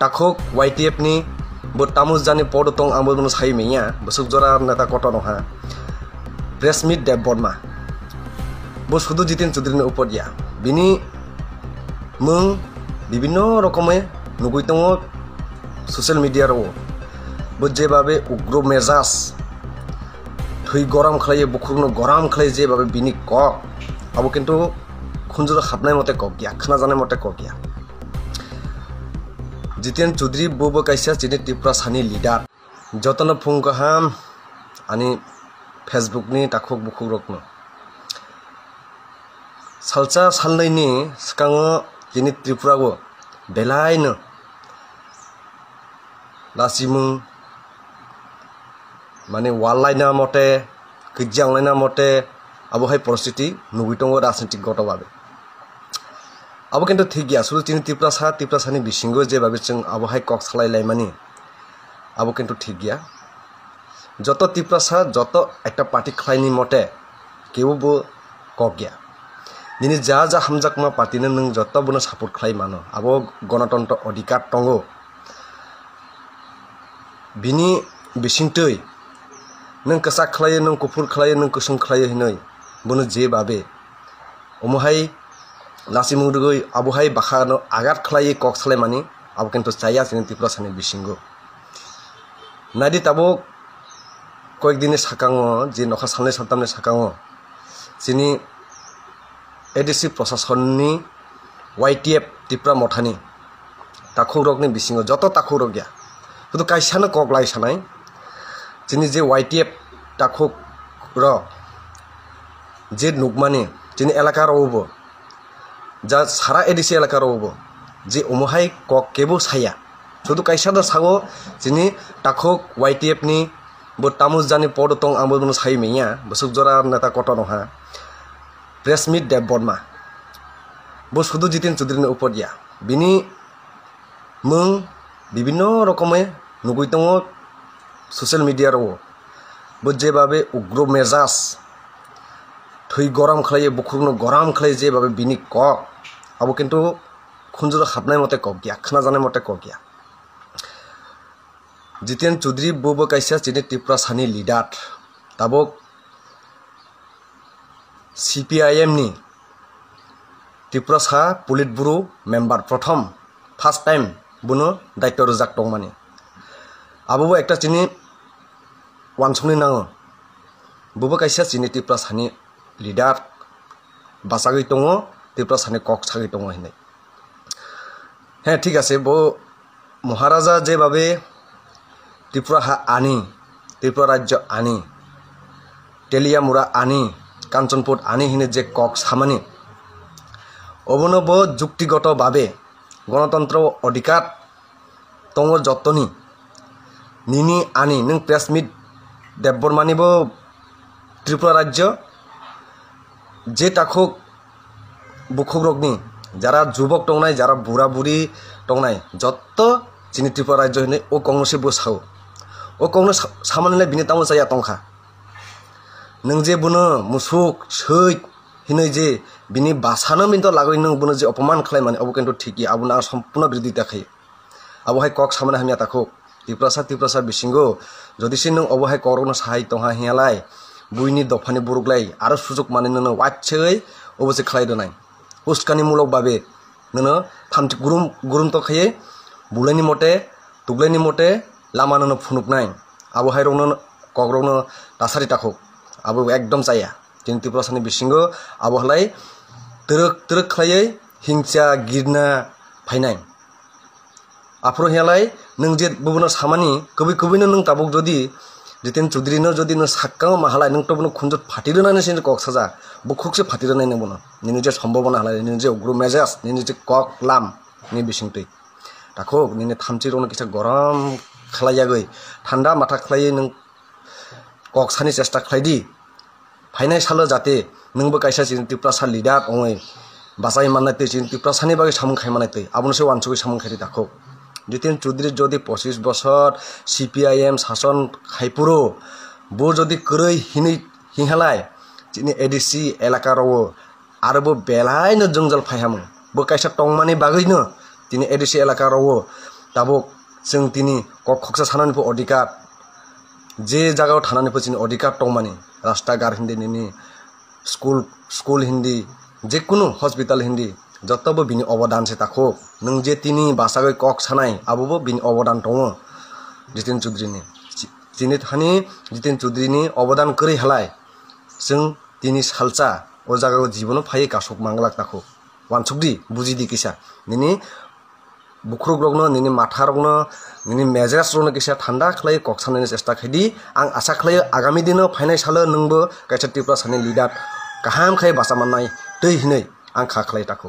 takok YTF ni bertamus jani podo tong ambil menus hai menya besuk jora neta koton ha press meet Dev Burma bos শুধু জিতেন চৌধুরীর উপর দিয়া বিনি মুং বিভিন্ন রকমে নুগুই দङ সোশ্যাল মিডিয়ার যেভাবে উগ্র মেজাজ থৈ গরম খালাইয়ে বুকুরনো গরম খালাই যেভাবে বিনি কক আবো কিন্তু খুঞ্জুর হাবনাই মতে কক গিয়া খানা জানাই মতে কক গিয়া জিতেন চৌধুরী ববো কাইসা যিনি ত্রিপুরা সানি লিডার যতন ফুংকাহাম আনি ফেসবুকনি তাখক বুকুক রকনো salsa salnai ni sekango jini Tripura go belai no lasimung mane wallai na mote kijang na mote abo hai porositi nugitongo রাজনৈতিক গতভাবে abo কিন্তু ঠিক গিয়া শুধু jini Tripura sani bisingo je babe जों abo hai kok salai laimani abo কিন্তু ঠিক গিয়া যত Tripura যত একটা পার্টি খাইনি মতে কেউবো কক গিয়া Nini jaja hamjak ma party na nung jotta buna support khlai mano abo ganatantra adhikar tongo bini bisingtoi nung kasak khlai nung kufur khlai nung kusung khlai hinoi bunu je babe omohai lasimung dugoi abo hai bakha no agat khlai kok khlai mani abo kintu chaya jini Tripura sani bisingo nadi tabo koek dine sakango je nokha salne satamne sakango jini ADC প্রশাসননি YTF Tripura মথানি তাখৌরকনি বিসিঙ্গ যত তাখৌরক গিয়া শুধু কাইসানো ককলাই সানাই যিনি যে YTF তাখৌক র যে নুকমানি যিনি এলাকা রব যা সারা ADC এলাকা রব যে ওমহাই কক কেবো সাইয়া শুধু কাইসানো সাগো যিনি তাখৌক YTF নি বতামুস জানি পদ তং আমবো মনু সাই মেয়া বসুক জরা নেতা কটন হা press meet Dev Burma bos শুধু জিতেন চৌধুরীর উপর দিয়া বিনি মুং বিভিন্ন রকমে নুগুই দङ সোশ্যাল মিডিয়ার যেভাবে উগ্র মেজাজ থৈ গরম খালাইয়ে বুকুরনো গরম খালাই যেভাবে বিনি কক আবো কিন্তু খুঞ্জুর হাবনাই মতে কক গিয়া খানা জানাই মতে কক গিয়া জিতেন চৌধুরী ববো কাইসা যিনি Tripura সানি leader তাবক CPIM ni Tripura sa Politburo member prothom first time buno daitto rojak tongmani abo ekta chini wansungni nango bobo kaisa chini Tripura sani leader basagoi tongo Tripura sani kok sagoi tongo hinai he ঠিক আছে bo মহারাজা যেভাবে Tripura ha ani Tripura রাজ্য ani টেলিয়ামুরা ani Kanchanpur আনি হিনে যে কক সামানি অবনব যুক্তিগত ভাবে গণতন্ত্র অধিকার তঙ যতনি নিনি আনি নং প্রেস মিট Dev Burma নিব Tripura রাজ্য যে তাখক বুখুরকনি যারা যুবক টংনাই যারা বুড়া বুড়ি টংনাই যত যিনি Tripura রাজ্য হিনে ও কংগ্রেসে বসাও ও কংগ্রেস সামানলে বিনি তামো চাইয়া টংখা nung je buno musuk soi hinoi je bini basano minto lagoi nung buno je অপমান khlai mane abo kintu thiki abuna সম্পূর্ণ বিরোধিতা খাই abo hai kok samane hamya takho Tripura sa bisingo jodi sin nung abo hai korona sahai tongha hialai buini dofani buruklai aro sujok mane nung wachei abo je khlai donai uskani mulok babe nung thamti gurum to khaye bulaini mote tuglani mote lama nung phunuk nai abo hai rongno kogrongno tasari takho abo ekdom chaya jini Tripura sani bisingo abo halai teruk khlaiye hingcha girna phainai afro hialai nung je bubuno samani kobi no nung tabuk jodi jiten Chaudhary no jodi no sakkao mahalai nung to buno khunjot phatirona ne sin kok saja bukhukse phatirona ne buno nini je সম্ভাবনা halai nini je ugro mejas nini je kok lam ni bisingtui takho nini thamchi rona kisa gorom khlaiagoi thanda matha khlaiye nung kok sani chesta khlaidi phainai salo jate nungbo kaisa jini Tripura sa leader ongoi basai manai te jini Tripura sani bage samung khai manai te abone se wansugoi samung khai takho Jiten Chowdhury যদি 25 বছর CPIM শাসন খাইপুরো বো যদি করই হিহালাই যিনি ADC এলাকার আর বো বেলাই ন জংজল ফাইহাম বো কাইসা টংমানি বাগৈনো তিনি ADC এলাকার tabuk जों तिनि खक्सा सानानिफ्राय अधिकार जे जायगायाव थानानैबो जोंनि अधिकार दं माने रास्ताघाट हिन्दी नोंनि स्कुल हिन्दी जेकुनु हस्पिटाल हिन्दी जतबो बिनि अबदान से ताखो नों जे तिनि भाषाखौ कक सानाय आबोबो बिनि अबदान दङ जितेन चौधुरीनि तिनि थानि जितेन चौधुरीनि अबदान करै हलाय जों तिनि सालसा ओ जायगायाव जीवनो फायै कासक मांगलाक ताखो वानसुकदि बुजिदि किसा निनि बुख्रुग्रगनो निनि माथारगनो निनि मेजाजरनो किसा ठंडा खलाय कक सानायनि चेष्टा खायदि आं आशा खालायो आगामी दिनाव फायनाय सालो नोंबो कायसा त्रिपुरा सानि लिडार गाहाम खाय भाषा माननाय दै हिनै आं खा खालाय ताखो